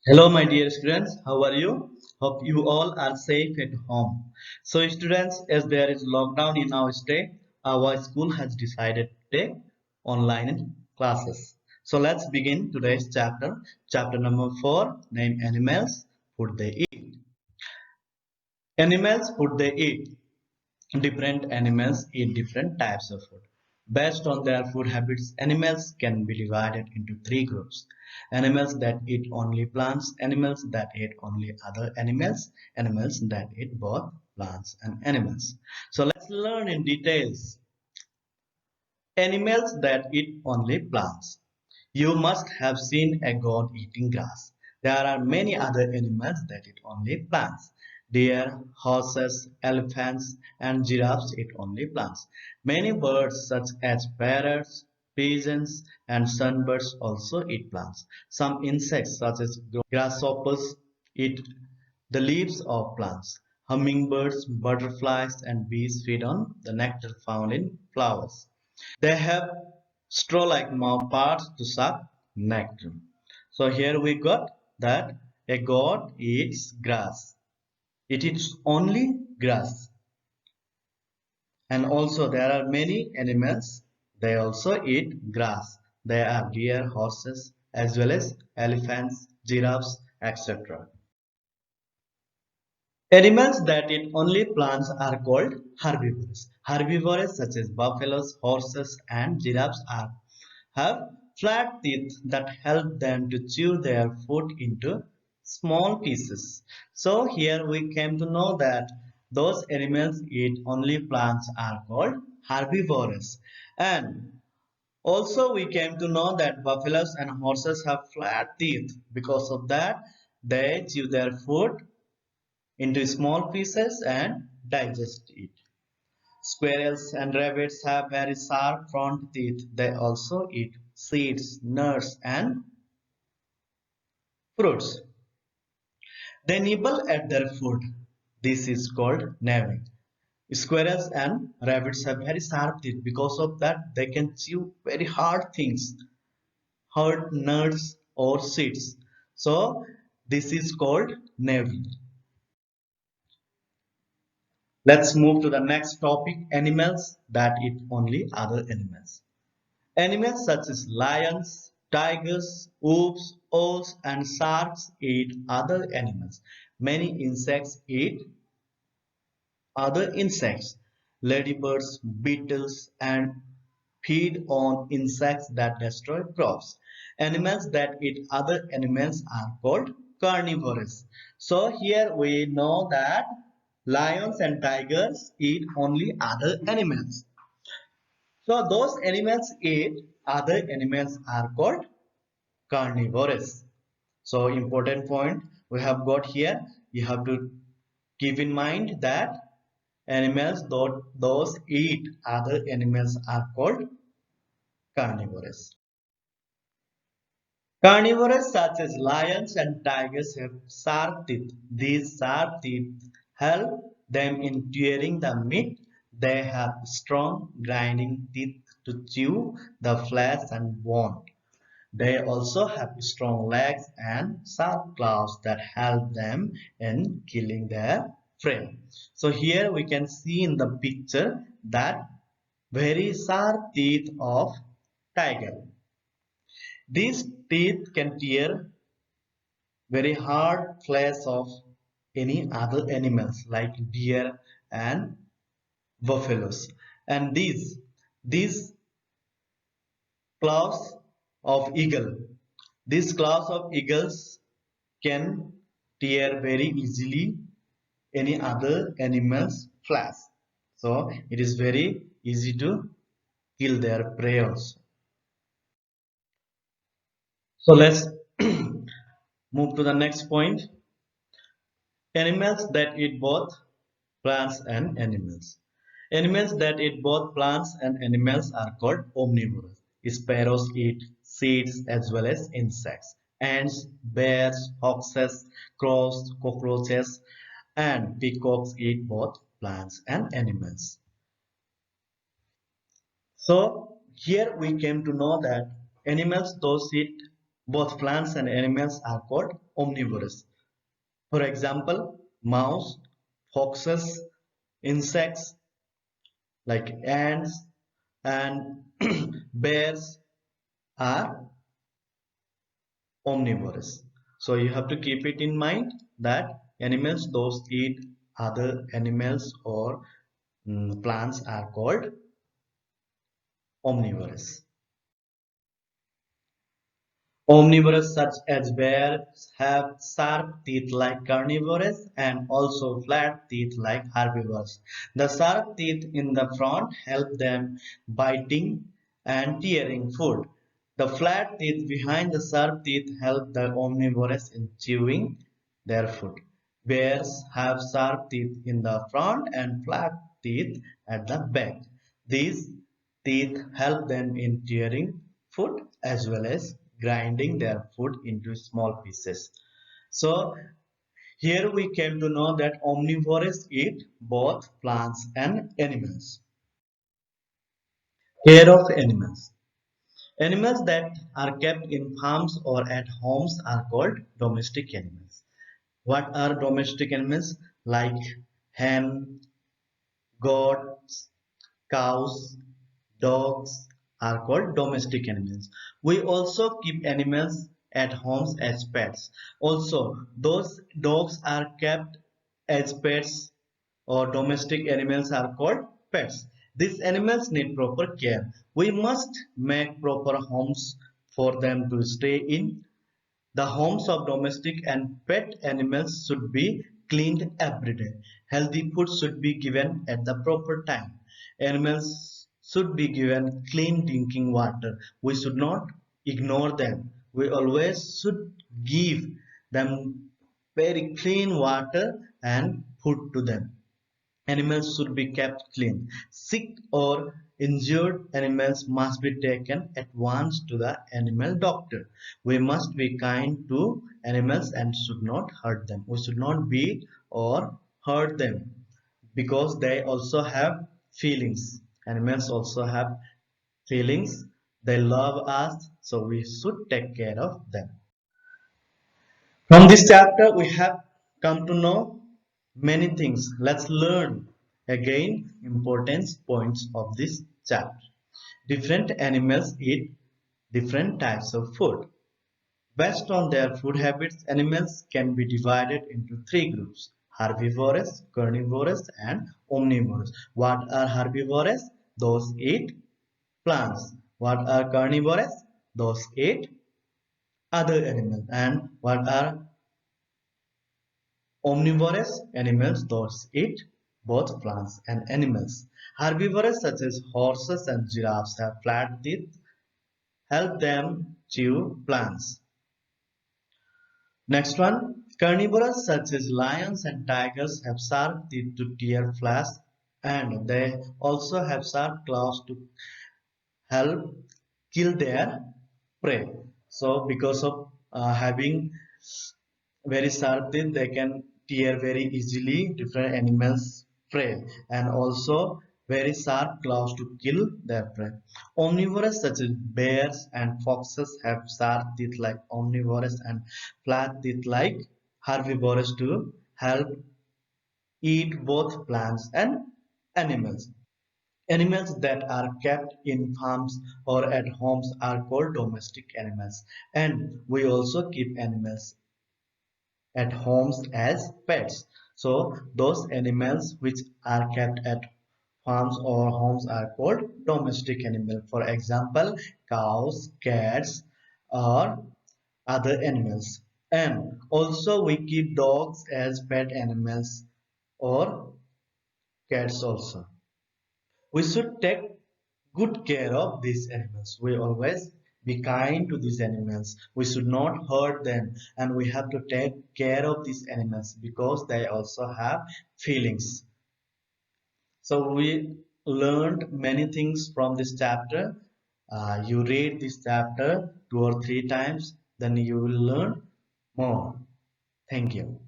Hello, my dear students. How are you? Hope you all are safe at home. So, students, as there is lockdown in our state, our school has decided to take online classes. So, let's begin today's chapter. Chapter number 4, name animals, food they eat. Animals, food they eat. Different animals eat different types of food. Based on their food habits, animals can be divided into three groups. Animals that eat only plants, animals that eat only other animals, animals that eat both plants and animals. So let's learn in details. Animals that eat only plants. You must have seen a goat eating grass. There are many other animals that eat only plants. Deer, horses, elephants, and giraffes eat only plants. Many birds, such as parrots, pigeons, and sunbirds, also eat plants. Some insects, such as grasshoppers, eat the leaves of plants. Hummingbirds, butterflies, and bees feed on the nectar found in flowers. They have straw-like mouth parts to suck nectar. So here we got that a goat eats grass. It eats only grass. And also there are many animals. They also eat grass. There are deer, horses, as well as elephants, giraffes, etc. Animals that eat only plants are called herbivores. Herbivores such as buffaloes, horses, and giraffes have flat teeth that help them to chew their food into small pieces. So here we came to know that those animals eat only plants are called herbivores. And also we came to know that buffaloes and horses have flat teeth. Because of that, they chew their food into small pieces and digest it. Squirrels and rabbits have very sharp front teeth. They also eat seeds, nuts, and fruits. They nibble at their food. This is called gnawing. Squirrels and rabbits have very sharp teeth. Because of that, they can chew very hard things, hard nuts or seeds. So, this is called gnawing. Let's move to the next topic, animals that eat only other animals. Animals such as lions, tigers, wolves, owls, and sharks eat other animals. Many insects eat other insects. Ladybirds, beetles, and feed on insects that destroy crops. Animals that eat other animals are called carnivores. So here we know that lions and tigers eat only other animals. So those animals eat other animals are called carnivores. So important point we have got here. You have to keep in mind that animals those eat other animals are called carnivores. Carnivores such as lions and tigers have sharp teeth. These sharp teeth help them in tearing the meat. They have strong grinding teeth to chew the flesh and bone. They also have strong legs and sharp claws that help them in killing their prey. So here we can see in the picture that very sharp teeth of tiger. These teeth can tear very hard flesh of any other animals like deer and buffaloes. And these claws of eagle. These claws of eagles can tear very easily any other animal's flesh. So it is very easy to kill their prey also. So let's move to the next point. Animals that eat both plants and animals. Animals that eat both plants and animals are called omnivores. Sparrows eat seeds as well as insects. Ants, bears, foxes, crows, cockroaches, and peacocks eat both plants and animals. So here we came to know that animals those eat Both plants and animals are called omnivorous. For example, mouse, foxes, insects like ants and bears are omnivorous. So you have to keep it in mind that animals those eat other animals or plants are called omnivorous. Omnivores such as bears have sharp teeth like carnivores and also flat teeth like herbivores. The sharp teeth in the front help them biting and tearing food. The flat teeth behind the sharp teeth help the omnivores in chewing their food. Bears have sharp teeth in the front and flat teeth at the back. These teeth help them in tearing food as well as grinding their food into small pieces. So here we came to know that omnivores eat both plants and animals. Care of animals. Animals that are kept in farms or at homes are called domestic animals. What are domestic animals? Like hen, goats, cows, dogs are called domestic animals. We also keep animals at homes as pets. Also, those dogs are kept as pets or domestic animals are called pets. These animals need proper care. We must make proper homes for them to stay in. The homes of domestic and pet animals should be cleaned every day. Healthy food should be given at the proper time. Animals should be given clean drinking water. We should not ignore them. We always should give them very clean water and food to them. Animals should be kept clean. Sick or injured animals must be taken at once to the animal doctor. We must be kind to animals and should not hurt them. We should not beat or hurt them because they also have feelings. Animals also have feelings. They love us, so we should take care of them. From this chapter, we have come to know many things. Let's learn again important points of this chapter. Different animals eat different types of food. Based on their food habits, animals can be divided into three groups: herbivorous, carnivorous, and omnivorous. What are herbivorous? Those eat plants. What are carnivorous? Those eat other animals. And what are omnivorous animals those eat both plants and animals. Herbivores such as horses and giraffes have flat teeth, help them chew plants. Next one, carnivores such as lions and tigers have sharp teeth to tear flesh, and they also have sharp claws to help kill their prey. So because of having very sharp teeth, they can tear very easily different animals prey, and also very sharp claws to kill their prey. Omnivores such as bears and foxes have sharp teeth like omnivores and flat teeth like herbivores to help eat both plants and animals. Animals that are kept in farms or at homes are called domestic animals, and we also keep animals at homes as pets. So those animals which are kept at farms or homes are called domestic animals. For example, cows, cats, or other animals. And also we keep dogs as pet animals or cats also. We should take good care of these animals. We always be kind to these animals. We should not hurt them, and we have to take care of these animals because they also have feelings. So we learned many things from this chapter. You read this chapter 2 or 3 times, then you will learn more. Thank you.